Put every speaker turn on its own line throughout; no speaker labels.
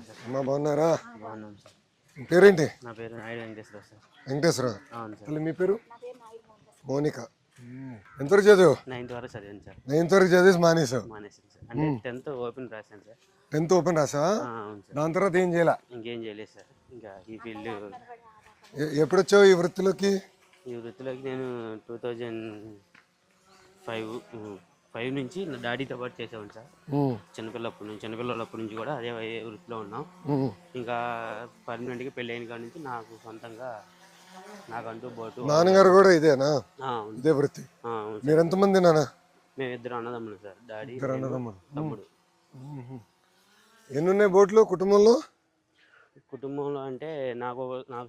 Sir.
అమ్మా బాగున్నారా?
బాగున్నాం సార్.
మీ పేరేంటి?
నా పేరు నాయుడు వెంకటేశ్వర సార్.
వెంకటేశ్వర.
అవును సార్.
అసలు మీ పేరు? మోనిక. ఎంతవరకు చదివావు?
9th వరకు చదివాను సార్.
9th వరకు చదివేసి మానేసావు?
మానేసాను సార్. అంటే 10th ఓపెన్ రాశాను సార్.
10th open రాసావా?
అవును సార్.
దాని తర్వాత ఏం చేయాల?
ఇంకేం చేయలేదు సార్. ఇంకా ఈ ఫీల్డ్
ఎప్పుడు వచ్చావు ఈ వృత్తిలోకి?
ఈ వృత్తిలోకి నేను 2005 నుంచి నా డాడీతో పాటు చేసేవాడిని సార్. చిన్నపిల్లలప్పటి నుంచి కూడా అదే వృత్తిలో ఉన్నాం. ఇంకా పర్మనెంట్గా పెళ్ళి అయిన కాడి నుంచి నాకు సొంతంగా నాకంటూ బోటు.
నాన్నగారు కూడా ఇదేనా? ఇదే వృత్తి. మీరు ఎంతమంది నాన్న?
మేము 2 అన్నదమ్ములు సార్. డాడీ తమ్ముడు.
ఎన్ని ఉన్నాయి బోట్లు కుటుంబంలో?
కుటుంబంలో అంటే నాకు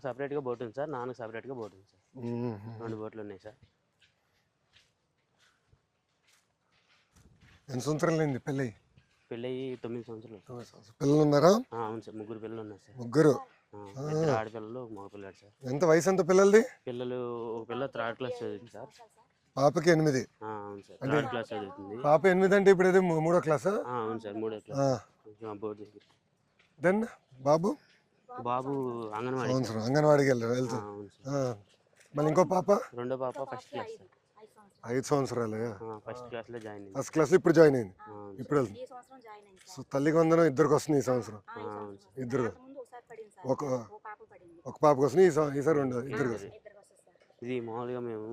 సపరేట్గా బోట్ ఉంది సార్. నాన్నకు సపరేట్గా బోట్ ఉంది సార్. 2 బోట్లు ఉన్నాయి సార్.
ఎన్ని సంవత్సరాలు అయింది పెళ్ళి?
పెళ్ళి 9 సంవత్సరాలు.
పిల్లలు ఉన్నారా?
అవును సార్. 3 పిల్లలు ఉన్నారు సార్.
3
ఆడపిల్లలు, మగ పిల్లాడు సార్.
ఎంత వయసు? ఎంత పిల్లలది?
పిల్లలు ఒక పిల్ల 3rd క్లాస్ చదువుతుంది సార్.
పాపకి 8.
అవును సార్. 3rd క్లాస్ చదువుతుంది.
పాప 8 అంటే ఇప్పుడు 3వ క్లాసా?
అవును సార్. 3వ క్లాస్ బోర్డు దగ్గర.
దెన్ బాబు
అంగన్వాడీ.
అంగన్వాడికి వెళ్తా. మళ్ళీ ఇంకో పాప?
రెండో పాప ఫస్ట్ క్లాస్ సార్.
5 సంవత్సరాలు.
ఫస్ట్ క్లాస్లో జాయిన్ అయింది.
ఫస్ట్ క్లాస్ ఇప్పుడు జాయిన్ అయింది. ఇప్పుడు వెళ్తుంది. సో తల్లికి వందనం ఇద్దరికి వస్తుంది ఈ సంవత్సరం. ఇద్దరు. ఒక పాపకు వస్తుంది ఈసారి 2 ఇద్దరికి వస్తుంది.
ఇది మామూలుగా మేము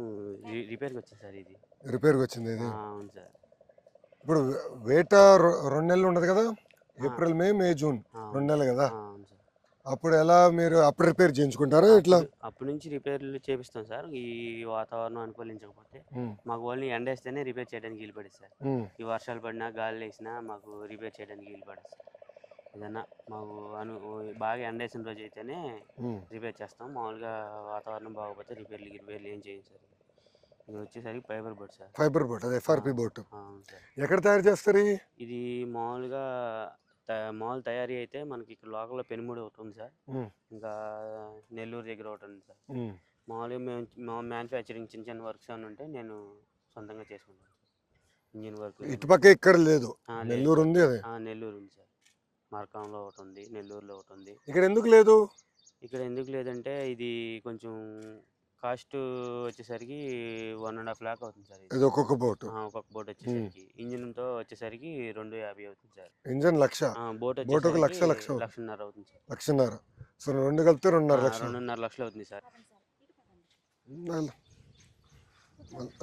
రిపేర్కి వచ్చాం సార్. ఇది
రిపేర్కి వచ్చింది ఇది.
అవును సార్.
ఇప్పుడు వేట 2 నెలలు ఉండదు కదా? ఏప్రిల్ మే జూన్ 2 నెలలు కదా? అప్పుడు ఎలా మీరు అప్పుడు రిపేర్ చేయించుకుంటారా ఇట్లా?
అప్పటి నుంచి రిపేర్లు చేపిస్తాం సార్. ఈ వాతావరణం అనుకూలించకపోతే మాకు ఓన్లీ ఎండ వేస్తేనే రిపేర్ చేయడానికి వీలు పడేది సార్. ఈ వర్షాలు పడినా గాలి వేసినా మాకు రిపేర్ చేయడానికి వీలు పడేది సార్. ఏదన్నా మాకు బాగా ఎండ వేసిన రోజు అయితేనే రిపేర్ చేస్తాం. మామూలుగా వాతావరణం బాగోకపోతే రిపేర్లు ఏం చేయం సార్. ఇది వచ్చేసరికి fibre boat sir.
Fibre boat, అదే ఎఫ్ఆర్పి బోట్.
అవును సార్.
ఎక్కడ తయారు చేస్తారు
ఇది? మామూలు తయారీ అయితే మనకి ఇక్కడ లోకల్లో పెనుమూడి ఒకటి ఉంది సార్. ఇంకా నెల్లూరు దగ్గర ఒకటి ఉంది సార్. మామూలుగా మేము మ్యానుఫ్యాక్చరింగ్ చిన్న వర్క్స్ అని ఉంటే నేను సొంతంగా చేసుకుంటాను. ఇంజిన్ వర్క్
ఇటుపక్క ఇక్కడ లేదు. నెల్లూరు ఉంది.
నెల్లూరు ఉంది సార్. మార్కాంలో ఒకటి ఉంది, నెల్లూరులో ఒకటి ఉంది.
ఇక్కడ ఎందుకు లేదు?
ఇక్కడ ఎందుకు లేదంటే ఇది కొంచెం కాస్ట్ వచ్చేసరికి 1.5 lakh అవుతుంది సార్.
ఇది ఒక్కొక్క బోట్
వచ్చేసరికి ఇంజిన్తో వచ్చేసరికి 250 అవుతుంది సార్.
ఇంజిన్ 1,00,000. బోట్ ఒక 1,00,000
అవుతుంది సార్.
1,50,000. సో 2 కలిపితే 2.5 లక్షలు.
2.5 లక్షలు అవుతుంది సార్.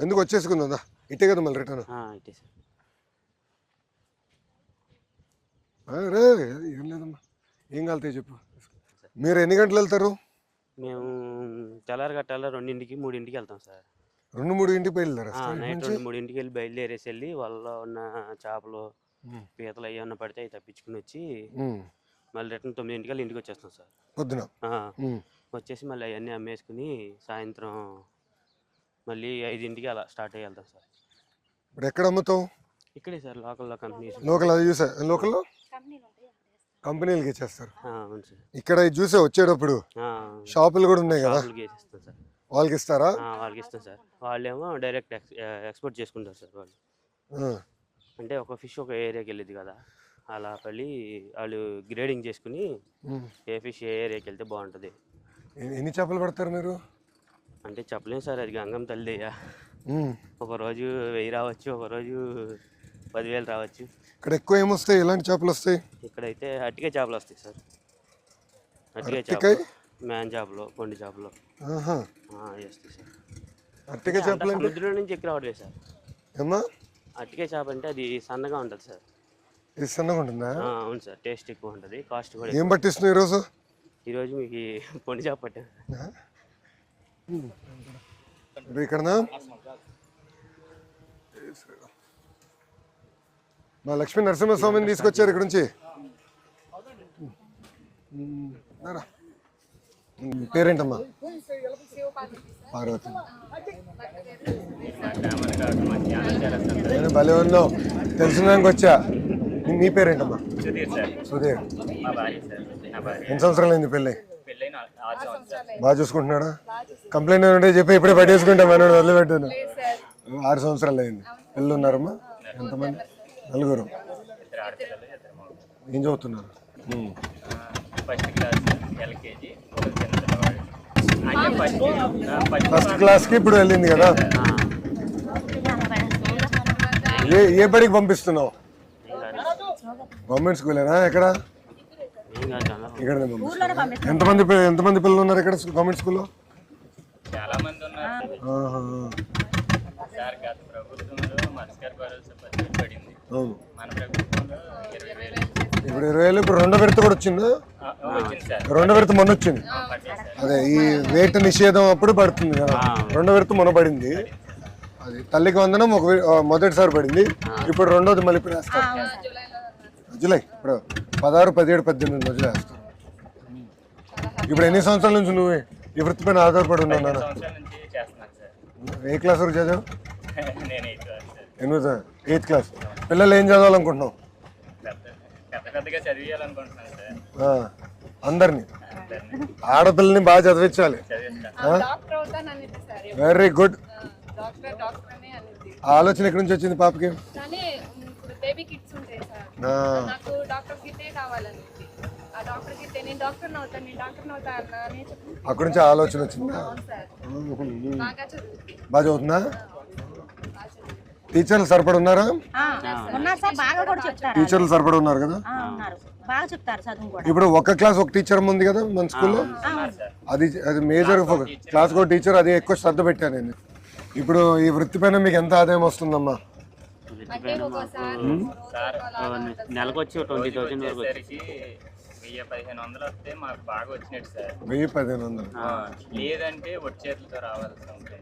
ఎందుకు వచ్చేసుకుందా? ఇటే కదా మళ్ళీ రిటర్న్?
ఇటే సార్.
రే ఏం లేదమ్మా, ఏం కలుతాయి చెప్పు. మీరు ఎన్ని గంటలు వెళ్తారు?
మేము తెల్లారి గట్టాల 2ంటికి 3ంటికి వెళ్తాం సార్.
2-3 బయలుదేరా?
నైట్ 2-3కి వెళ్ళి బయలుదేరేసి వెళ్ళి వాళ్ళలో ఉన్న చేపలు పీతలు ఏమన్నా పడితే అవి తప్పించుకుని వచ్చి మళ్ళీ రిటర్న్ 9ంటికల్లా ఇంటికి వచ్చేస్తాం సార్.
పొద్దున
వచ్చేసి మళ్ళీ అవన్నీ అమ్మేసుకుని సాయంత్రం మళ్ళీ 5ంటికి అలా స్టార్ట్ అయ్యి వెళ్తాం సార్.
ఇప్పుడు ఎక్కడ అమ్ముతాం?
ఇక్కడే సార్ లోకల్లో కంపెనీస్.
లోకల్లో కంపెనీలకి ఇచ్చేస్తారు.
అవును సార్.
ఇక్కడ చూసే వచ్చేటప్పుడు షాపులు కూడా ఉన్నాయి కదా, వాళ్ళకి ఇస్తారా?
వాళ్ళకి ఇస్తాం సార్. వాళ్ళేమో డైరెక్ట్ ఎక్స్పోర్ట్ చేసుకుంటారు సార్. వాళ్ళు అంటే ఒక ఫిష్ ఒక ఏరియాకి వెళ్ళేది కదా, అలా వెళ్ళి వాళ్ళు గ్రేడింగ్ చేసుకుని ఏ ఫిష్ ఏ ఏరియాకి వెళ్తే బాగుంటుంది.
ఎన్ని చేపలు పడతారు మీరు?
అంటే చెప్పలేము సార్, అది గంగం తల్లిదయ్యా. ఒకరోజు 1000 రావచ్చు, ఒకరోజు 10,000 రావచ్చు.
ఇక్కడ ఎక్కువ ఏమొస్తాయి? ఎలాంటి చేపలు వస్తాయి?
ఇక్కడైతే అట్టికాయ చేపలు వస్తాయి సార్. అట్టికాయ చేపలు, మ్యాన్ చేపలు, కొండి చేపలు వస్తాయి సార్.
అట్టికాయ చేపలు
సముద్రం నుంచి ఎక్కి రావట్లే సార్.
ఏమా
అట్టికాయ చేప అంటే అది సన్నగా ఉంటుంది సార్.
ఇది సన్నగా ఉంటుందా?
అవును సార్. టేస్ట్ ఎక్కువ ఉంటుంది, కాస్ట్ కూడా.
ఏం పట్టిస్తున్నావు ఈరోజు?
ఈరోజు మీకు పొండి చేప పట్టాను.
ఇక్కడనా మా లక్ష్మీ నరసింహస్వామిని తీసుకొచ్చారు ఇక్కడ నుంచి. పేరేంటమ్మా? పార్వతి. నేను భలే ఉన్నావు, తెలిసినానికి వచ్చా. మీ పేరేంటమ్మా? సుధీర్. ఎన్ని సంవత్సరాలు అయింది పెళ్ళి? బాగా చూసుకుంటున్నాడా? కంప్లైంట్ ఏమంటే చెప్పి ఇప్పుడే పట్టేసుకుంటా, మనోడు వదిలిపెట్టాను. 6 సంవత్సరాలు అయింది. పిల్లలు ఉన్నారమ్మా? ఎంతమంది? 4. ఏం చదువుతున్నారు?
ఫస్ట్ క్లాస్ ఎల్కేజీ చిన్నవాడు అంటే
ఫస్ట్ క్లాస్కి ఇప్పుడు వెళ్ళింది కదా. ఏ బడికి పంపిస్తున్నావు? గవర్నమెంట్ స్కూలేనా? ఎక్కడ? ఇక్కడనే పంపిస్తున్నావు. ఎంతమంది పిల్లలు ఉన్నారు ఇక్కడ గవర్నమెంట్ స్కూల్లో?
చాలా మంది ఉన్నారు సార్. గత ప్రభుత్వంలో మత్స్యకార భరోసా పథకం పడింది. మన ప్రభుత్వంలో 20,000.
ఇప్పుడు 20,000. ఇప్పుడు రెండో విడత కూడా వచ్చిందా?
వచ్చింది సార్.
రెండో విడత మొన్న వచ్చింది. అదే ఈ వేట నిషేధం అప్పుడు పడుతుంది కదా. రెండో విడత మొన్న పడింది. అది తల్లికి వందనం మొదటిసారి పడింది. ఇప్పుడు రెండోది మళ్ళీ ఇప్పుడు వేస్తారు. జూలై ఇప్పుడు 16, 17, 18 రోజులు వేస్తారు. ఇప్పుడు ఎన్ని సంవత్సరాల నుంచి నువ్వు ఈ వృత్తి పైన ఆధారపడి ఉన్నావు? ఏ క్లాస్ వరకు చదివావు? 8th class. పిల్లలు ఏం చదవాలనుకుంటున్నావు? అందరినీ ఆడపిల్లని బాగా చదివించాలి. Very good. ఆలోచన ఎక్కడి నుంచి వచ్చింది పాపకి? అక్కడి నుంచి ఆలోచన వచ్చిందా? బాగా చదువుతుందా? టీచర్లు సరిపడి ఉన్నారా? టీచర్లు సరిపడి ఉన్నారు కదా. ఇప్పుడు ఒక క్లాస్ ఒక టీచర్ ఉంది కదా మన స్కూల్లో. అది మేజర్ క్లాస్ ఒక టీచర్, అది ఎక్కువ శ్రద్ధ పెట్టాను నేను. ఇప్పుడు ఈ వృత్తి పైన మీకు ఎంత ఆదాయం వస్తుందమ్మా?
నెలకు వచ్చి 20,000 వరకు.
1,000-1,500 వస్తే మాకు బాగా వచ్చినట్టు సార్.
1,000-1,500
లేదంటే వచ్చేట్లతో రావాల్సి ఉంటుంది.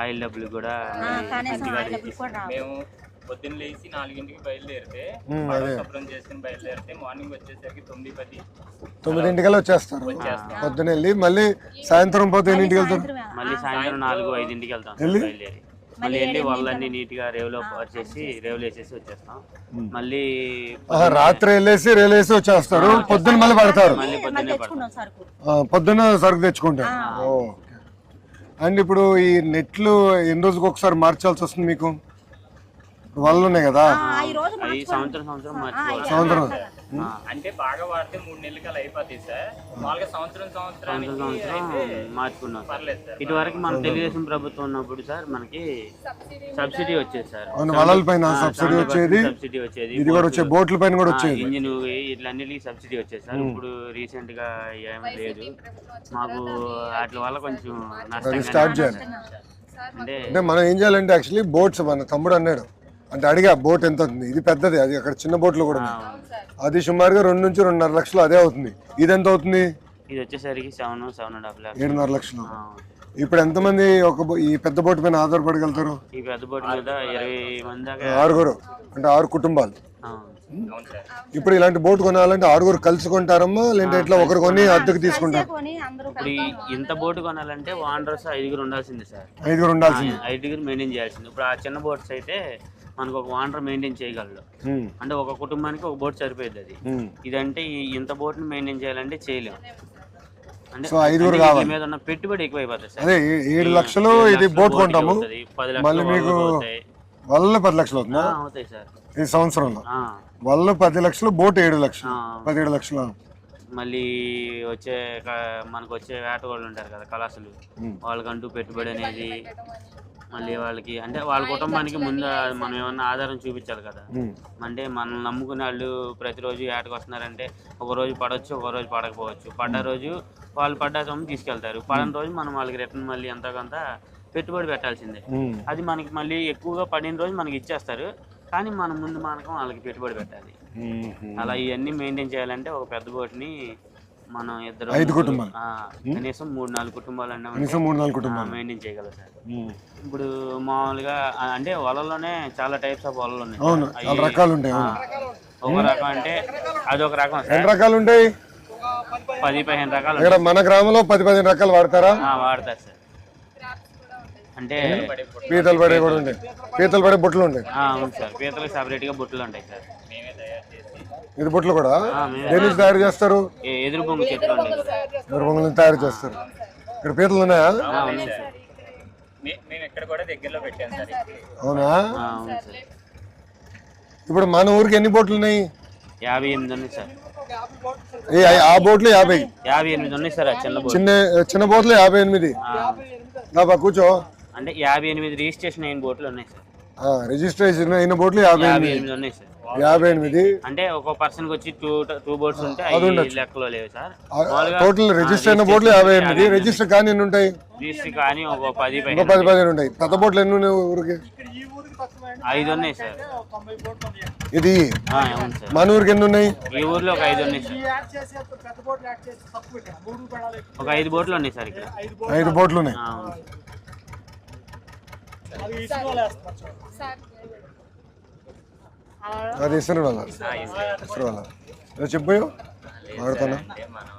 ఆయిల్ డబ్బులు కూడా
మేము పొద్దున్న లేచి 4ంటికి బయలుదేరితే శుభ్రం చేసుకుని బయలుదేరితే మార్నింగ్ వచ్చేసరికి
9-10 వచ్చేస్తారు. పొద్దున వెళ్ళి మళ్ళీ సాయంత్రం పోతే ఎన్నింటికి వెళ్తారు?
మళ్ళీ సాయంత్రం 4-5 వెళ్తాం బయలుదేరి. మళ్ళీ వెళ్ళి వాళ్ళన్నీ నీట్ గా రేవులో వచ్చేసి రేవులు వేసేసి వచ్చేస్తాం. మళ్ళీ
రాత్రి వెళ్ళేసి రేవులు వేసి వచ్చేస్తారు. పొద్దున మళ్ళీ పడతారు. పొద్దున్న సరుకు తెచ్చుకుంటారు. అండ్ ఇప్పుడు ఈ నెట్లు ఎన్ని రోజుకి ఒకసారి మార్చాల్సి వస్తుంది మీకు? వాళ్ళు ఉన్నాయి కదా సంవత్సరం.
అంటే బాగా వాడితే 3 నెలలు కల్లా అయిపోతాయి సార్. మామూలుగా సంవత్సరానికి
మార్చుకున్నాం. ఇటువరకు మన తెలుగుదేశం ప్రభుత్వం ఉన్నప్పుడు సార్ మనకి సబ్సిడీ వచ్చేది సార్.
వలల పైన సబ్సిడీ వచ్చేది. ఇది కూడా వచ్చే బోట్ల పైన కూడా వచ్చేది.
ఇంజిన్ ఇట్లన్నిటికీ సబ్సిడీ వచ్చేది సార్. ఇప్పుడు రీసెంట్ గా ఏమీ లేదు మాకు. వాటి వల్ల కొంచెం నష్టం
స్టార్ట్ చేయాలి. అంటే మనం ఏం చేయాలంటే యాక్చువల్లీ బోట్స్ మన తమ్ముడు అన్నాడు అంటే అడిగా బోట్ ఎంత అవుతుంది? ఇది పెద్దది, అది అక్కడ చిన్న బోట్లు కూడా ఉన్నాయి. అది సుమారుగా 2 నుంచి 2.5 లక్షలు అదే అవుతుంది. ఇది ఎంత అవుతుంది?
ఇది వచ్చేసరికి 7.5 లక్షలు.
7.5 లక్షలు. ఇప్పుడు ఎంతమంది ఈ పెద్ద బోట్ పైన ఆధారపడగలుగుతారు?
ఈ పెద్ద బోట్ మీద 20 మంది దాకా.
6 అంటే 6 కుటుంబాలు. ఇప్పుడు ఇలాంటి బోట్ కొనాలంటే 6 కలిసి కొంటారమ్మా లేదంటే ఎట్లా ఒకరు కొని అద్దెకు తీసుకుంటారు?
ఇప్పుడు ఇంత బోట్ కొనాలంటే ఓనర్స్ 5 ఉండాల్సిందే సార్.
5 ఉండాల్సింది.
5 మెయింటైన్ చేయాల్సింది. ఇప్పుడు ఆ చిన్న బోట్స్ అయితే మనకు ఒక ఓనర్ మెయింటైన్ చేయగలడు. అంటే ఒక కుటుంబానికి ఒక బోట్ సరిపోయింది. అది ఇదంటే ఇంత బోట్ ని మెయింటైన్ చేయాలంటే చేయలేము. అంటే
5
మీద ఉన్న పెట్టుబడి ఎక్కువ అయిపోతుంది సార్.
అదే 7 లక్షలు ఇది బోట్ కొంటాము.
10
మళ్ళీ మీకు వల్ల 10 లక్షలు అవుతుందా?
అవుతాయి సార్
ఈ సంవత్సరంలో. వల్ల 10 లక్షలు, బోట్ 7 లక్షలు, 17 లక్షలు.
మళ్ళీ మనకు వచ్చే వేటగాళ్ళు ఉంటారు కదా కళాశాలు, వాళ్ళకంటూ పెట్టుబడి అనేది మళ్ళీ వాళ్ళకి అంటే వాళ్ళ కుటుంబానికి ముందు మనం ఏమన్నా ఆధారం చూపించాలి కదా. అంటే మనం నమ్ముకునే వాళ్ళు ప్రతిరోజు ఏటకు వస్తున్నారంటే ఒక రోజు పడవచ్చు, ఒక రోజు పడకపోవచ్చు. పడ్డ రోజు వాళ్ళు పడ్డ సొమ్ము తీసుకెళ్తారు. పడని రోజు మనం వాళ్ళకి రిటర్న్ మళ్ళీ ఎంతో కొంత పెట్టుబడి పెట్టాల్సిందే. అది మనకి మళ్ళీ ఎక్కువగా పడిన రోజు మనకి ఇచ్చేస్తారు. కానీ మనం ముందు మనకు వాళ్ళకి పెట్టుబడి పెట్టాలి. అలా ఇవన్నీ మెయింటైన్ చేయాలంటే ఒక పెద్ద బోట్ని మనం
5 కుటుంబాలు
కనీసం 3-4 కుటుంబాలు మెయింటైన్ చేయగలరు సార్. ఇప్పుడు మామూలుగా అంటే వలలోనే చాలా టైప్స్ ఆఫ్ వలలు ఉన్నాయి. ఒక రకం అంటే అదొక రకం.
ఎన్ని రకాలు ఉంటాయి?
10-15 రకాలు.
మన గ్రామంలో 10-15 రకాలు వాడతారా?
వాడతారు సార్. అంటే
పీతలు పడే కూడా ఉంటాయి. పీతలు పడే బొట్లు ఉంటాయి.
అవును సార్, పీతలకు సపరేట్ గా బొట్లు ఉంటాయి సార్.
ఇది బొట్లు కూడా దేని నుంచి తయారు చేస్తారు?
ఎదురు బొంగు చెట్లు
ఎదురు బొంగులను తయారు చేస్తారు. ఇక్కడ పీతలు ఉన్నాయా? అవునా? ఇప్పుడు మన ఊరికి ఎన్ని బోట్లు ఉన్నాయి?
58 ఉన్నాయి సార్.
ఆ బోట్లు 50.
58 ఉన్నాయి సార్. చిన్న బోట్
చిన్న బోట్లు 58. బాబా కూర్చో.
అంటే 58 రిజిస్ట్రేషన్ అయిన బోట్లు ఉన్నాయి సార్.
రిజిస్ట్రేషన్ అయిన బోట్లు
58 ఉన్నాయి సార్.
58.
అంటే ఒక పర్సన్ కి వచ్చి టూ బోట్స్ ఉంటే లెక్కలో లేవు సార్.
టోటల్ రిజిస్టర్ అయిన బోట్లు 58. రిజిస్టర్ కానీ ఎన్ని ఉంటాయి?
రిజిస్టర్ కానీ ఒక
10 ఉంటాయి. కొత్త బోట్లు ఎన్ని ఉన్నాయి ఊరికి?
5 ఉన్నాయి సార్.
ఇది
అవును సార్.
మన ఊరికి ఎన్ని ఉన్నాయి?
ఈ ఊర్లో ఒక 5 ఉన్నాయి సార్. ఒక 5 బోట్లు ఉన్నాయి సార్ ఇక్కడ.
5 బోట్లు ఉన్నాయి. అది ఇస్తారు వాళ్ళ చెప్పు వాడుతాను.
అంటే మనం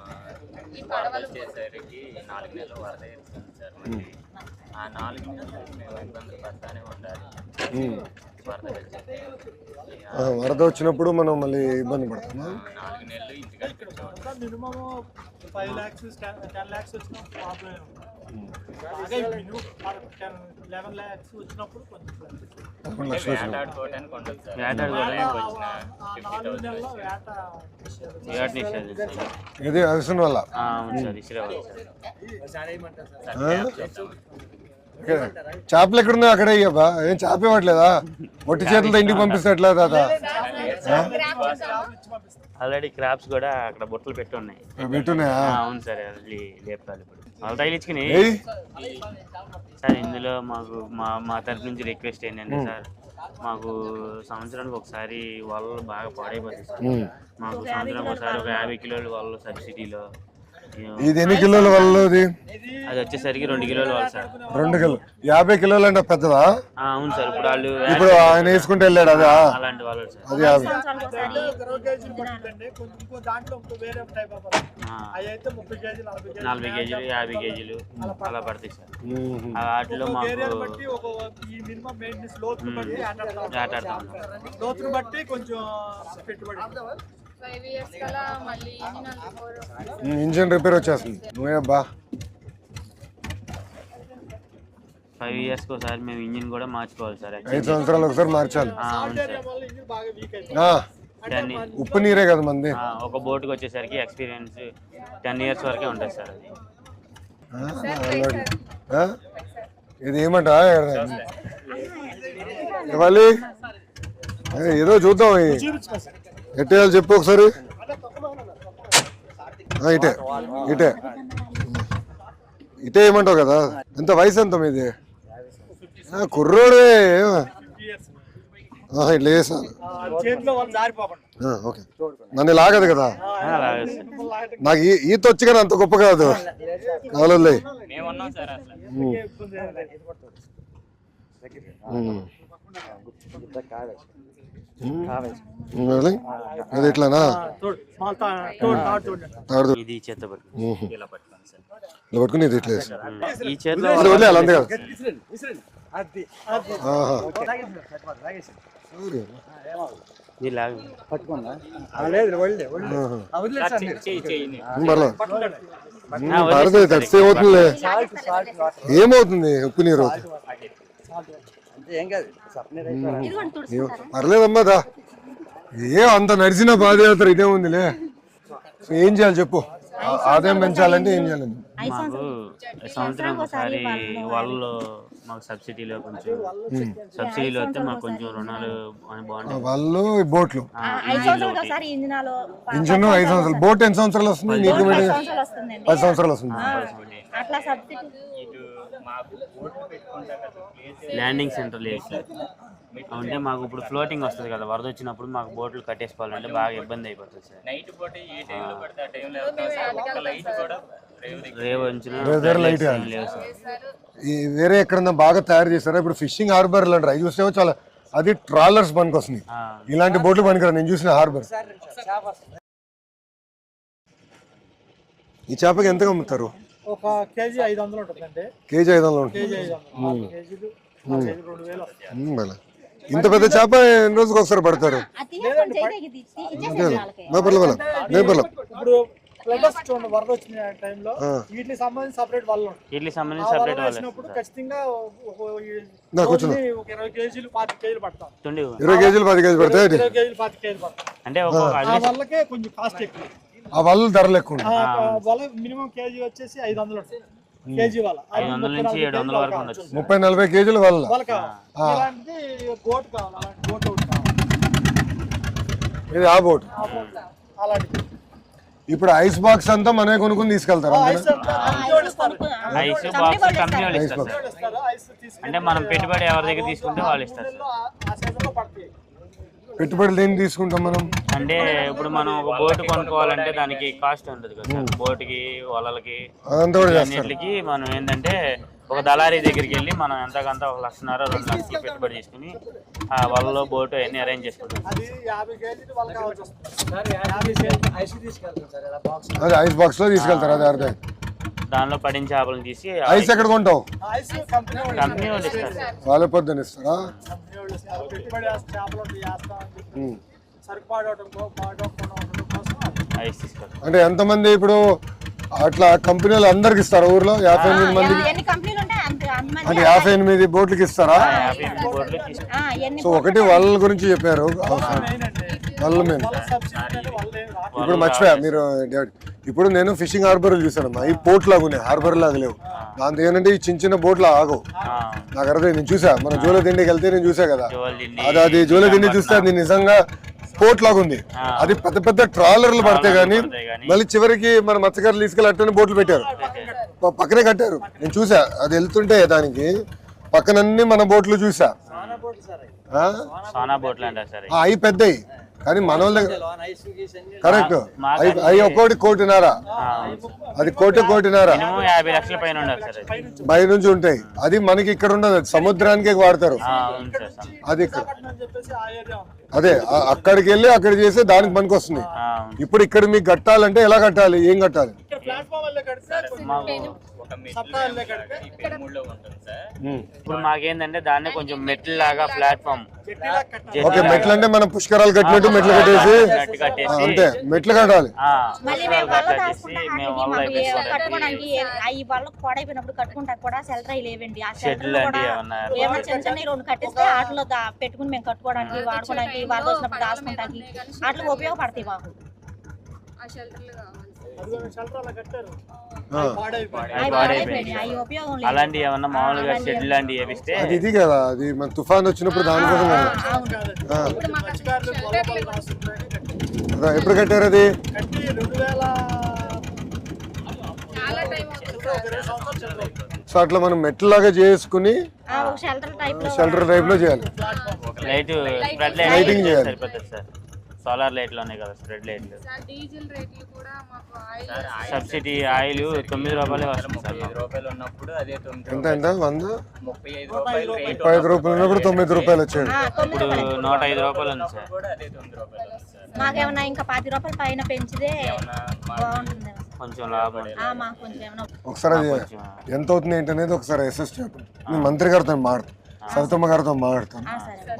వరద వచ్చేసరికి 4 నెలలు వరద ఇస్తుంది సార్. ఆ 4 నెలలు మేము ఇబ్బందులు పడతానే ఉండాలి.
వరద వచ్చినప్పుడు మనం మళ్ళీ ఇబ్బంది పడతాం.
4 నెలలు ఇంటికి కూర్చోవాలి.
మినిమం 5 lakhs 10 lakhs వచ్చిన ప్రాబ్లం ఉంటుంది. 11 lakhs వచ్చినప్పుడు కొంచెం
వేటాడుకోవడానికి ఉండదు సార్.
వేట నిషేధం సార్.
ఇది అవిసిన వల్ల
అవును సార్. ఇసురేవాళ్ళు సార్.
చేపలు ఎక్కడున్నాయి అక్కడే అయ్యబ్బా. ఏం చేప ఇవ్వట్లేదా? ఒట్టి చేతులతో ఇంటికి పంపిస్తే ఎట్లా తాత?
ఆల్రెడీ క్రాప్స్ కూడా అక్కడ బొట్టలు పెట్టి ఉన్నాయి.
పెట్టున్నాయా?
అవును సార్. అది లేపాలి ఇప్పుడు వాళ్ళు తగిలించుకుని సార్. ఇందులో మాకు మా తరఫు నుంచి రిక్వెస్ట్ ఏంటంటే సార్, మాకు సంవత్సరానికి ఒకసారి వాళ్ళు బాగా పాడైపోతుంది సార్. మాకు సంవత్సరానికి ఒకసారి ఒక 50 కిలోలు వాళ్ళు సబ్సిడీలో.
ఇది ఎన్ని కిలోల వాళ్ళు?
అది వచ్చేసరికి 2 కిలోలు వాళ్ళు సార్.
2 కిలో 50 కిలోలు అంటే పెద్దదా?
అవును సార్.
ఇప్పుడు ఆయన వేసుకుంటే వెళ్ళాడు అదా?
అలాంటి వాళ్ళు సార్.
అది 50.
దాంట్లో వేరే టైప్ ఆఫ్ అయితే 30 కేజీలు
40 కేజీలు 50 కేజీలు అలా పడతాయి సార్. వాటిలో మాకు
మినిమం మెయింటెనెన్స్ లోతును బట్టి
ఆటాడతాం.
లోతును బట్టి కొంచెం పెట్టుబడి.
5 years కలా మళ్ళీ
ఇంజిన్ రిపేర్ వచ్చేస్తుంది. నువ్వేబ్బా
5 years కి ఒకసారి మేము ఇంజిన్ కూడా మార్చుకోవాలి సార్.
5 సంవత్సరాలు ఒకసారి మార్చాలి.
అవును సార్.
బాగా వీక్ అయితే
ఉప్పు నీరే కదా మంది.
ఒక బోట్కి వచ్చేసరికి ఎక్స్పీరియన్స్ 10 years వరకే ఉంటుంది సార్. అది
ఇది ఏమంట ఇవ్వాలి? ఏదో చూద్దాం. ఎట్టేయాలి చెప్పు ఒకసారి. ఇటే ఇటే ఇటే ఏమంటావు కదా? ఎంత వయసు ఎంత మీది? కుర్రోడే. ఇట్లా చేసాను. ఓకే. నన్ను లాగదు కదా? నాకు ఈత వచ్చి కానీ అంత గొప్ప కాదు. కావాలి అది ఇట్లానా?
ఇది చేత
పట్టుకుని ఇది ఇట్లా
ఈ చేతిలో
వదిలేయాలి అంతే కదా? పడుతుంది తడిస్తే ఏమవుతుంది? ఏమవుతుంది? ఉప్పు నీరు పర్లేదమ్మా దా. అంత నడిచిన పాదయాత్ర ఇదే ఉందిలే. ఏం చేయాలి చెప్పు? ఆదాయం పెంచాలంటే ఏం చేయాలి?
మాకు సంవత్సరం ఒకసారి వాళ్ళు మాకు సబ్సిడీలో కొంచెం సబ్సిడీలో వస్తే మాకు కొంచెం రుణాలు బాగుంటాయి.
వాళ్ళు బోట్లు ఇంజిన్ 5 సంవత్సరాలు. బోట్ ఎన్ని సంవత్సరాలు వస్తుంది? నీకు 10 సంవత్సరాలు వస్తుంది.
ల్యాండింగ్ సెంటర్ లేదు సార్. అంటే మాకు ఇప్పుడు ఫ్లోటింగ్ వస్తుంది కదా, వరద వచ్చినప్పుడు మాకు బోట్లు కట్టేసుకోవాలంటే బాగా ఇబ్బంది అయిపోతుంది సార్.
నైట్ పూట ఏ టైంలో పడితే ఆ టైంలో వెళ్తాం సార్. ఒక్క లైట్ కూడా
రేవు వచ్చిన లేవు సార్.
వేరే ఎక్కడన్నా బాగా తయారు చేస్తారా? ఇప్పుడు ఫిషింగ్ హార్బర్ అంటారు, అవి చూస్తే చాలా. అది ట్రాలర్స్ పనికి వస్తుంది. ఇలాంటి బోట్లు పనికిరా. నేను చూసిన హార్బర్. ఈ చేపకి ఎంతగా అమ్ముతారు?
ఒక కేజీ 500 ఉంటుందండి.
కేజీ 500 ఉంటుంది. ఇంత పెద్ద చేప ఎన్ని రోజులకు ఒకసారి పడతారు?
ఇప్పుడు ఫ్లడ్ వస్తుంది చూడండి, వరద వచ్చిన టైంలో వీటికి సంబంధించి సపరేట్ వాళ్ళు
వీటికి సంబంధించి సపరేట్ వాళ్ళు
వేసినప్పుడు ఖచ్చితంగా ఒక
నాకు వచ్చిన
20 కేజీలు 25 కేజీలు పడతాం.
20 కేజీలు 10 కేజీలు పడతాయి.
20 కేజీలు 25 కేజీలు పడతాం.
అంటే
ఆ వాళ్ళకే కొంచెం కాస్ట్ ఎక్కువ.
ఆ వాళ్ళు ధరలు ఎక్కువ ఉంటాయి.
వాళ్ళ మినిమం కేజీ వచ్చేసి 500 కేజీ వాళ్ళ
500 నుంచి 700 వరకు ఉండొచ్చు.
30-40 కేజీలు వాళ్ళ
వాళ్ళకి ఇలాంటిది బోట్ కావాలి, అలాంటి బోట్ ఒకటి కావాలి.
ఇది ఆ బోట్.
అలాంటిది
ఇప్పుడు ఐస్ బాక్స్ అంతా మనమే కొనుక్కుని తీసుకెళ్తారా?
ఐస్ అంతా కంపెనీ వాళ్ళు ఇస్తారు.
ఐస్ బాక్స్ కంపెనీ వాళ్ళు ఇస్తారు సార్.
ఇస్తారు. ఐస్ తీసుకెళ్ళి
అంటే మనం పెట్టుబడి ఎవరి దగ్గర తీసుకుంటే వాళ్ళు ఇస్తారు సార్.
ఆ సీజన్లో పడతాయి.
పెట్టుబడులు దేన్ని తీసుకుంటాం మనం?
అంటే ఇప్పుడు మనం ఒక బోట్ కొనుక్కోవాలంటే దానికి కాస్ట్ ఉంటుంది కదా సార్. బోట్కి వలలకి
అదంతా కూడా చేస్తారు.
అన్నిటికి మనం ఏంటంటే ఒక దళారీ దగ్గరికి వెళ్ళి మనం ఎంతకంత 1,50,000 2 లక్షలు పెట్టుబడి తీసుకుని ఆ వలలో బోటు అన్ని అరేంజ్ చేసుకుంటాం.
అది 50 కేజీలు వాళ్ళకి కావాల్సి వస్తుంది. 50 కేజీలు ఐస్ తీసుకెళ్తాం సార్. ఇలా బాక్స్
అదే ఐస్ బాక్స్ లో తీసుకెళ్తారు. అదే అర్థం.
దానిలో పడిన చేపలను తీసి
ఐస్ ఎక్కడ కొంటావు?
ఐస్ కంపెనీ వాళ్ళు
కంపెనీ వాళ్ళు ఇస్తారు సార్.
వాళ్ళే పొద్దున్న ఇస్తారా?
కంపెనీ వాళ్ళు ఇస్తారు. పెట్టుబడి చేపలు వేస్తామని చెప్పి సరుకు పాడవడం కోసం
ఐస్ తీసుకోవాలి.
అంటే ఎంతమంది ఇప్పుడు అట్లా కంపెనీలు అందరికి ఇస్తారా? ఊర్లో 58 మందికి
ఎన్ని కంపెనీలు ఉంటాయి అంత అన్నమంది.
అంటే 58 బోట్లకి ఇస్తారా?
50 బోట్లు తీసుకుంటాం.
ఎన్ని
సో ఒకటి వాళ్ళ గురించి చెప్పారు. వాళ్ళ మెయిన్.
సబ్సిడీ వాళ్ళే
ఇప్పుడు మర్చిపోయా మీరు డాడీ. ఇప్పుడు నేను ఫిషింగ్ హార్బర్ చూసానమ్మా. ఈ పోర్ట్ లాగా ఉన్నాయి, హార్బర్ లాగా లేవు. దాంతో ఏంటంటే ఈ చిన్న చిన్న బోట్లు ఆగవు. నాకు అర్థం. నేను చూసా, మన జోల దిండికి వెళ్తే నేను చూసా కదా. అది జోల దిండి చూస్తే అది నిజంగా పోర్ట్ లాగా ఉంది. అది పెద్ద పెద్ద ట్రాలర్లు పడతాయి కానీ మళ్ళీ చివరికి మన మత్స్యకారులు తీసుకెళ్ళి అట్టని బోట్లు పెట్టారు, పక్కనే కట్టారు. నేను చూసా అది వెళ్తుంటే దానికి పక్కనన్నీ మన బోట్లు చూసా.
సోనా బోట్లు అంటారు సార్.
అవి పెద్దవి కానీ మన వాళ్ళ దగ్గర కరెక్ట్. అవి ఒక్కోటి 1.5 అది 1.5
మినిమం 50 లక్షల పైన ఉండాలి సార్. అది
బయట నుంచి ఉంటాయి. అది మనకి ఇక్కడ ఉండదు, సముద్రానికే వాడతారు.
అవును సార్.
అది ఇక్కడ
అని చెప్పేసి ఆ ఏరియా ఉంది.
అదే అక్కడికి వెళ్ళి అక్కడ చేస్తే దానికి పనికి వస్తుంది.
అవును.
ఇప్పుడు ఇక్కడ మీకు కట్టాలంటే ఎలా కట్టాలి, ఏం కట్టాలి?
ఇక్కడ ప్లాట్ఫామ్ వల్లే కడితే
ఒక
సప్తా వల్లే కడితే
మెట్ల మూడులో ఉంటుంది సార్.
ఇప్పుడు మాకేందంటే దాన్ని కొంచెం మెట్లు లాగా ప్లాట్ఫామ్
జట్టిలా కట్టాలి.
ఓకే, మెట్లు అంటే మనం పుష్కరాలు కట్టినట్టు మెట్లు కట్టేసి అంతే మెట్లు కట్టాలి.
మళ్ళీ మేము వల్ల దాచుకుంటానికి కట్టుకోవడానికి అవి వాళ్ళకి పాడైపోయినప్పుడు కట్టుకుంటానికి కూడా షెల్టర్ అవి లేవండి. ఆ షెల్టర్ కూడా ఏమైనా చిన్న చిన్న 2 కట్టిస్తే వాటిలో పెట్టుకుని మేము కట్టుకోవడానికి వాడుకోవడానికి వరద వచ్చినప్పుడు దాచుకుంటానికి వాటికి ఉపయోగపడతాయి మాకు.
ఆ షెల్టర్లు కావాలి.
అదిగో షెల్టర్ అలా కట్టారు.
అవి పాడైపోయినాయి, అవి ఉపయోగం లేదు.
అలాంటివి ఏమన్నా మామూలుగా షెడ్ లాంటివి వేపిస్తే
అది ఇది కదా, అది మన తుఫాన్ వచ్చినప్పుడు దానికోసం కదా.
ఇప్పుడు మత్స్యకారులు పొలం రాస్తున్నాయని కట్టారు.
అదా, ఎప్పుడు కట్టారు అది?
కట్టి 2000
చాలా టైం అవుతుంది.
20 సంవత్సరాలు చదువు.
సో అట్లా మనం మెట్లలాగా చేసుకుని
ఒక షెల్టర్ టైప్ లో
షెల్టర్ టైప్ లో చేయాలి.
లైట్ స్ప్రెడ్
లైటింగ్ చేయాలి.
సరిపోతుంది సార్. సోలార్ లైట్లు ఉన్నాయి కదా, స్ప్రెడ్ లైట్లు.
సార్ డీజిల్ రేట్లు కూడా మాకు ఆయిల్
సబ్సిడీ ఆయిల్ 9 రూపాయలే వస్తుంది సార్.
35 రూపాయలు ఉన్నప్పుడు అదే 9
ఎంత ఎంత 100
35 రూపాయలు రేట్
5 రూపాయలు ఉన్నప్పుడు 9 రూపాయలు వచ్చాడు.
ఇప్పుడు 105 రూపాయలు ఉంది సార్.
కూడా అదే 9 రూపాయలు వస్తుంది సార్.
మాకేమన్నా ఇంకా 10 రూపాయల పైన పెంచితే బాగుంటుంది.
కొంచెం లాభం ఉంది.
మాకు కొంచెం ఏమన్నా
ఒకసారి అది ఎంత అవుతుంది ఏంటనేది ఒకసారి అసెస్ చెప్పండి. నేను మంత్రి గారితో మాట్లాడతాను, సవితమ్మ గారితో మాట్లాడతాను,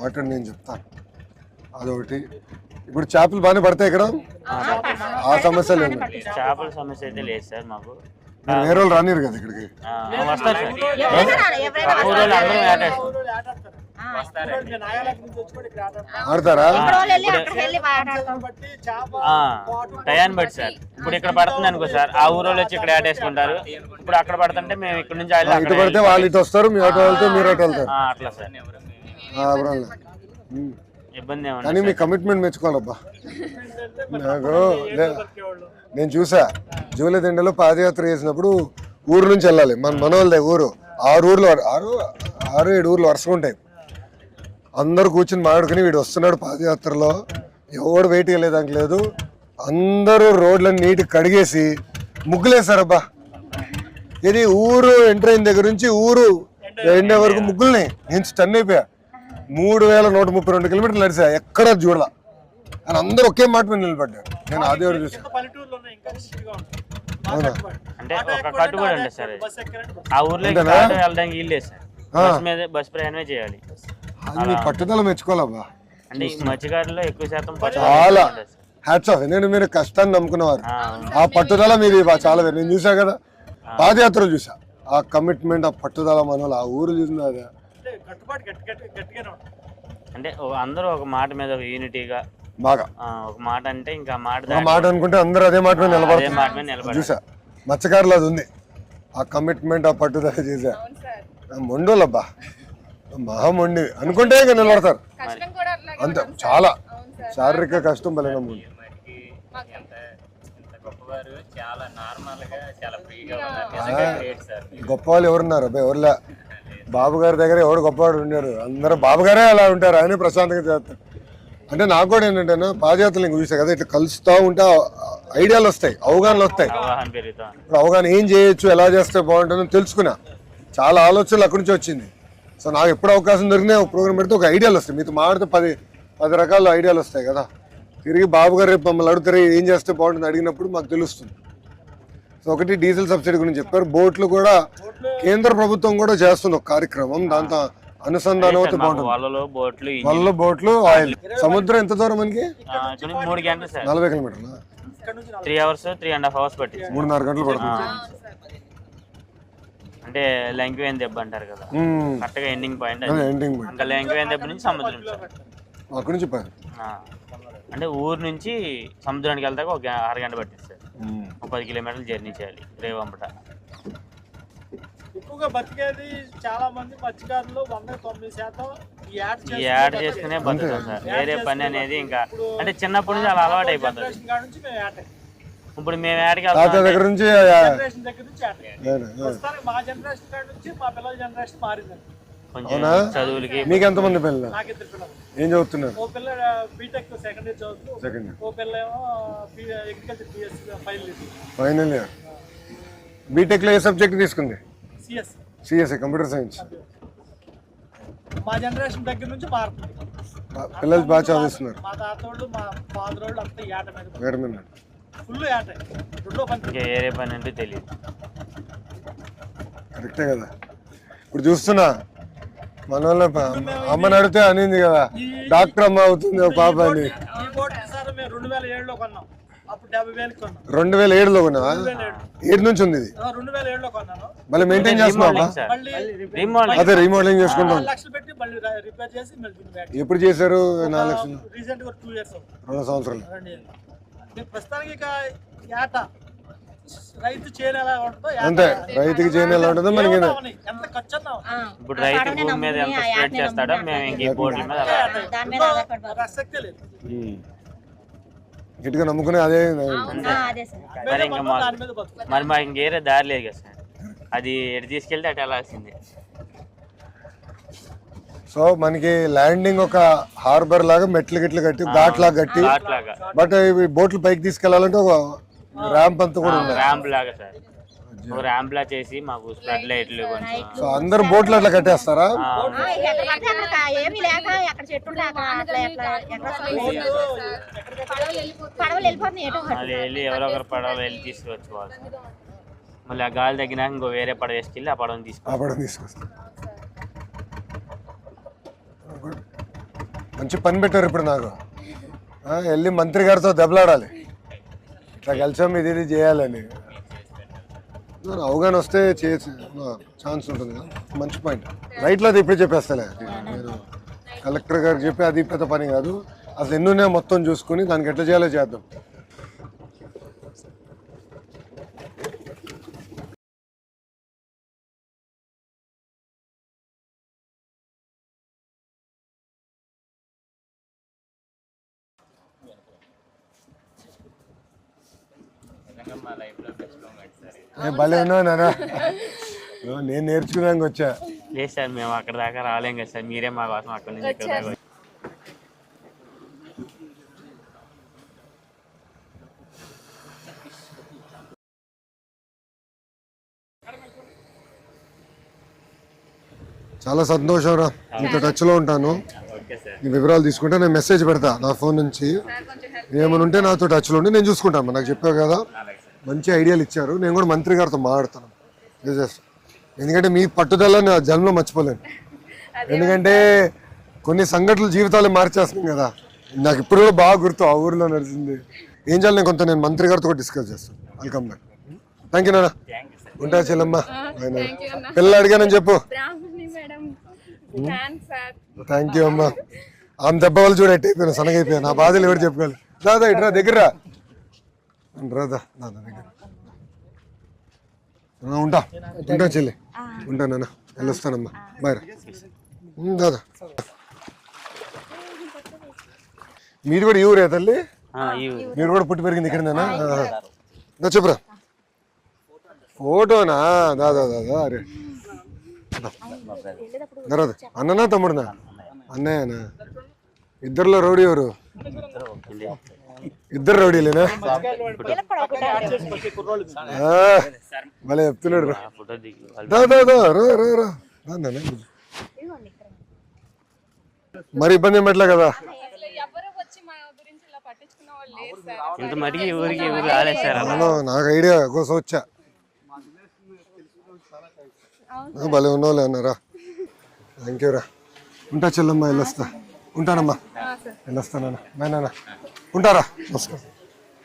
మాట్లాడి నేను చెప్తాను. అదొకటి. ఇప్పుడు చేపలు బాగానే పడతాయి ఇక్కడ, ఆ సమస్యలు ఏమి?
చేపల సమస్య అయితే లేదు సార్ మాకు.
మీరు వేరే వాళ్ళు రానిరు కదా ఇక్కడికి.
వస్తారు సార్.
ఎవరైనా
ఊరోళ్ళు అందరూ వేటాడతారు.
ఊరోళ్ళు ఆటాడతారు. నేను నాగాలాండ్ నుంచి వచ్చి కూడా ఇక్కడ ఆటాడతాను.
ఆడతారా?
అక్కడికి వెళ్ళి వాడాడతాం.
బట్టి చేప
టయాన్ని బట్టి సార్. ఇప్పుడు ఇక్కడ పడుతుంది అనుకో సార్, ఆ ఊరోళ్ళు వచ్చి ఇక్కడ ఆటేసుకుంటారు. ఇప్పుడు అక్కడ పడుతుంటే మేము ఇక్కడ నుంచి
ఇటు పడితే వాళ్ళు ఇటు వస్తారు, మీ ఆటో వెళ్తే మీరు అటు వెళ్తారు.
అట్లా సార్. ఇబ్బంది ఏమన్నా
కానీ మీ కమిట్మెంట్ మెచ్చుకోవాలబ్బా. నాకు నేను చూసా జూలదిండలో పాదయాత్ర చేసినప్పుడు ఊరు నుంచి వెళ్ళాలి, మన మనోళ్ళదే ఊరు. 6 ఊర్లు 6-7 ఊర్లు వరుసగా ఉంటాయి. అందరు కూర్చుని మాట్లాడుకుని వీడు వస్తున్నాడు పాదయాత్రలో, ఎవడు వెయిట్ వెళ్ళేదానికి లేదు. అందరూ రోడ్లను నీట్గా కడిగేసి ముగ్గులేసారబ్బా. ఇది ఊరు ఎంటర్ అయిన దగ్గర నుంచి ఊరు ఎండే వరకు ముగ్గుల్ని నేను స్టన్ అయిపోయా. 3132 కిలోమీటర్లు నడిచా, ఎక్కడ చూడాల. అని అందరూ ఒకే మాట మీద నిలబడ్డారు. నేను అదే వరకు చూసాను.
పల్లెటూరులో ఉన్నాయి, ఇంకా రిస్ట్గా ఉంటుంది.
అవునా?
అంటే ఒక కట్టుబడి ఉంటుంది సార్.
బస్ ఎక్కరంటే
ఆ ఊర్లో వెళ్ళడానికి వీల్లేదు సార్. బస్ ప్రయాణమే చేయాలి.
అది మీ పట్టుదల మెచ్చుకోవాలబ్బా.
అంటే ఈ మత్స్యకారులో ఎక్కువ శాతం
చాలా హ్యాట్స్ ఆఫ్. ఎందుకంటే మీరు కష్టాన్ని నమ్ముకున్నవారు, ఆ పట్టుదల మీది చాలా వేరు. నేను చూసా కదా పాదయాత్రలు చూసా, ఆ కమిట్మెంట్, ఆ పట్టుదల, మనలో ఆ ఊరు చూసిన
అంటే కట్టుబాటు గట్టిగానే ఉంటుంది.
అంటే అందరూ ఒక మాట మీద యూనిటీగా
బాగా
ఒక మాట అంటే ఇంకా
ఒక మాట అనుకుంటే అందరూ అదే మాట మీద
అదే మాట మీద
నిలబడతారు.
నిలబడాలి.
చూసా మత్స్యకారులు అది ఉంది, ఆ కమిట్మెంట్, ఆ పట్టుదల చేసా. మొండోళ్ళబ్బా, మహా మొండి అనుకుంటే ఇంకా నిలబడతారు.
కష్టం కూడా అట్లాగే
అంతే,
ఉంటుంది సార్.
చాలా
అవును సార్.
శారీరక కష్టం బలంగా ఉంది.
మనకి ఎంత గొప్పవారు, చాలా నార్మల్ గా చాలా ఫ్రీగా ఉన్నారు. నిజంగా గ్రేట్ సార్.
గొప్ప వాళ్ళు ఎవరున్నారు అబ్బాయి? ఎవరులే. బాబు గారి దగ్గర ఎవడు గొప్పవాడు ఉన్నాడు? అందరూ బాబు గారే అలా ఉంటారు, ఆయన ప్రశాంతంగా చేస్తారు. అంటే నాకు కూడా ఏంటంటే పాదయాత్రలు ఇంక చూసా కదా, ఇట్లా కలుస్తూ ఉంటే ఐడియాలు వస్తాయి, అవగాహనలు వస్తాయి.
అవగాహన పెరుగుతాం.
ఇప్పుడు అవగాహన ఏం చేయొచ్చు, ఎలా చేస్తే బాగుంటుందని తెలుసుకున్నా. చాలా ఆలోచనలు అక్కడి నుంచి వచ్చింది. సో నాకు ఎప్పుడు అవకాశం దొరికినా ఒక ప్రోగ్రామ్ పెడితే ఒక ఐడియాలు వస్తాయి. మీతో మాడితే 10 రకాల ఐడియాలు వస్తాయి కదా. తిరిగి బాబు గారు రేపు మమ్మల్ని అడుగుతారు ఏం చేస్తే బాగుంటుంది అడిగినప్పుడు మాకు తెలుస్తుంది. సో ఒకటి డీజిల్ సబ్సిడీ గురించి చెప్పారు. బోట్లు కూడా కేంద్ర ప్రభుత్వం కూడా చేస్తుంది ఒక కార్యక్రమం, దాంతో అనుసంధానం అయితే బాగుంటుంది.
వాళ్ళలో బోట్లు
వల్ల బోట్లు, ఆయిల్. సముద్రం ఎంత దూరం మనకి?
3 గంటలు సార్.
40 కిలోమీటర్లు,
3 hours 3.5 hours పట్టింది.
3.5 గంటలు పడుతుంది.
అంటే లంకివేన్ దెబ్బ అంటారు కదా, కరెక్ట్గా ఎండింగ్ పాయింట్.
ఎండింగ్
ఇంకా లంకివేన్ దెబ్బ నుంచి సముద్రం సార్.
అక్కడి నుంచి
అంటే ఊరు నుంచి సముద్రానికి వెళ్తాక ఒక 6 గంటలు పట్టింది సార్. 10 కిలోమీటర్లు జర్నీ చేయాలి రేవంపట.
ఎక్కువగా బతికేది చాలా మంది మత్స్యకారులు 109%
ఈ యాడ్ చేసుకునే బతుకుతాం సార్. వేరే పని అనేది ఇంకా అంటే చిన్నప్పటి నుంచి అలా అలవాటు అయిపోతుంది.
నుంచి మేము యాడ్
ఇప్పుడు మేము యాడ్కి
తాత
వెళ్తాం
దగ్గర నుంచి
జనరేషన్ దగ్గర నుంచి యాడ్. ప్రస్తుతానికి మా జనరేషన్ కాడ నుంచి మా పిల్లల జనరేషన్ మారిందండి.
కొంచెం చదువులకి.
మీకు ఎంతమంది పిల్లలు?
నాకు 2 పిల్లలు.
ఏం చదువుతున్నారు?
ఓ పిల్ల బీటెక్ సెకండ్ ఇయర్ చదువుతూ,
సెకండ్ ఇయర్.
ఓ పిల్ల ఏమో agriculture BSc
final year. BTech లో ఏ సబ్జెక్ట్ తీసుకుంది?
సిఎస్.
CSA, computer science.
మా జనరేషన్ దగ్గర నుంచి మారుతుంది.
పిల్లలు బాగా చదివిస్తున్నారు.
మా తాతోళ్ళు, మా ఫాదర్ వాళ్ళు అంతా యాట మీద
వేరే మీద
ఫుల్ యాట. రెండో పని
ఇంకా వేరే పని అంటే తెలియదు.
కరెక్టే కదా. ఇప్పుడు చూస్తున్నా మన వాళ్ళ అమ్మని అడిగితే అనింది కదా, డాక్టర్ అమ్మ అవుతుంది ఒక పాప అని.
ఈ బోట్ సార్ మేము 2007లో కొన్నాం. అప్పుడు 50,000కి కొన్నాం.
2007లో కొన్నావా? 7 నుంచి ఉంది ఇది.
2007లో కొన్నాను.
మళ్ళీ మెయింటైన్ చేస్తున్నావా?
మళ్ళీ
అదే రీమోడలింగ్ చేసుకుంటాం.
4 లక్షలు పెట్టి మళ్ళీ రిపేర్ చేసి మళ్ళీ దీన్ని బ్యాక్
ఎప్పుడు చేశారు? 4 లక్షలు.
రీసెంట్ గా 2 ఇయర్స్
2 సంవత్సరాలు.
ప్రస్తుతానికి ఇక యాట రైతు చేయని ఎలా ఉంటుందో
అంతే, రైతుకి చేయని ఎలా ఉంటుందో మనకి
ఎంత ఖర్చు అన్నా
ఇప్పుడు రైతు భూమి మీద ఎంత స్ప్రెడ్ చేస్తాడో మేము ఇంక ఈ బోర్డుల మీద అలా.
దాని మీద ఆధారపడి
ఆసక్తే లేదు.
గట్టిగా నమ్ముకునే అదే.
అదే సార్.
మరి ఇంకా మాకు
దాని మీద బతుకు.
మరి మాకు ఇంకేరే దారి లేదు కదా సార్. అది ఎటు తీసుకెళ్తే అటు వెళ్ళాల్సిందే.
సో మనకి ల్యాండింగ్ ఒక హార్బర్ లాగా మెట్లు గిట్లు కట్టి ఘాట్ లాగా కట్టి,
అట్లాగా
బట్ ఇవి బోట్లు పైకి తీసుకెళ్లాలంటే ఒక ర్యాంప్ అంతా కూడా ఉంది.
ర్యాంప్ లాగా సార్. ఒక ర్యాంప్ లా చేసి మాకు స్ప్రెడ్ లైట్లు కొంచెం.
సో అందరు బోట్లు అట్లా కట్టేస్తారా?
ఎక్కడ పడితే అక్కడ ఏమీ లేక ఎక్కడ చెట్టు లేక అట్లా ఎట్లా ఎక్కడ పడవలు వెళ్ళిపోతున్నాయి. ఎటు
మళ్ళీ వెళ్ళి ఎవరో ఒకరు పడవలు వెళ్ళి తీసుకువచ్చుకోవాలి. మళ్ళీ ఆ గాలి తగ్గినాక ఇంకో వేరే పడవ వేసుకెళ్ళి ఆ పడవని తీసుకోవాలి.
ఆ పడవ తీసుకొస్తా. మంచి పని పెట్టారు ఇప్పుడు నాకు. వెళ్ళి మంత్రి గారితో దెబ్బలాడాలి, ఇట్లా కలిసాం ఇది చేయాలని. అవగాహన వస్తే చేసే ఛాన్స్ ఉంటుంది కదా. మంచి పాయింట్. రైట్లో అది ఇప్పుడు చెప్పేస్తలే, మీరు కలెక్టర్ గారికి చెప్పి అది పెద్ద పని కాదు. అసలు ఎన్నునే మొత్తం చూసుకుని దానికి ఎట్లా చేయాలో చేద్దాం.
నిజంగా మా లైఫ్లో బెస్ట్ మూమెంట్ సార్ ఇది.
భలే ఉన్నావు నాన్న. నేను నేర్చుకున్నాక వచ్చా.
లేదు సార్, మేము అక్కడ దాకా రాలేం కదా సార్. మీరే మా కోసం అక్కడ నుంచి ఇక్కడ దాకా.
చాలా సంతోషం రా, మీతో టచ్లో ఉంటాను.
Okay sir.
నీ వివరాలు తీసుకుంటే నేను మెసేజ్ పెడతా నా ఫోన్ నుంచి. ఏమైనా ఉంటే నాతో టచ్లో ఉండి నేను చూసుకుంటాను. నాకు చెప్పావు కదా, మంచి ఐడియాలు ఇచ్చారు. నేను కూడా మంత్రి గారితో మాట్లాడతాను. ఎందుకంటే మీ పట్టుదల నా జన్మలో మర్చిపోలేను. ఎందుకంటే కొన్ని సంఘటనలు జీవితాలు మార్చేస్తున్నాం కదా. నాకు ఇప్పుడు కూడా బాగా గుర్తు ఆ ఊర్లో నడిచింది. ఏం చేయాలి నేను కొంత నేను మంత్రి గారితో కూడా డిస్కస్ చేస్తాను. Welcome back. థ్యాంక్ యూ నాన్న. ఉంటా చెల్లమ్మ. పిల్లలు అడిగానని చెప్పు. థ్యాంక్ యూ అమ్మా. ఆమె దెబ్బ వాళ్ళు చూడట్టు అయిపోయినా సనగైపోయాను. నా బాధలు ఎవరు చెప్పుకోవాలి. దాదా ఇట్రా దగ్గర రాదా దాదా దగ్గర ఉంటా చెల్లి. ఉంటా నాన్న వెళ్ళొస్తానమ్మా. బాయ్ రా దాదా. మీరు కూడా ఈ ఊరే తల్లి? మీరు కూడా పుట్టి పెరిగింది ఇక్కడనేనా? చెప్పురా. ఫోటోనా? దాదా అరే తర్వాత అన్ననా తమ్ముడునా? అన్నయ్యనా? ఇద్దరులో రౌడీ ఎవరు? ఇద్దరు రౌడీలేనా? భలే చెప్తున్నాడు రా. మరి ఇబ్బంది ఏమట్లే కదా? నాకు ఐడియా కోసం వచ్చా. భలే ఉన్నోళ్ళే అన్నారా. థ్యాంక్ యూ రా. ఉంటా చెల్లమ్మ వెళ్ళొస్తా. ఉంటానమ్మా వెళ్ళొస్తానన్నా. బాయ్ నాన్న. ఉంటారా? నమస్కారం.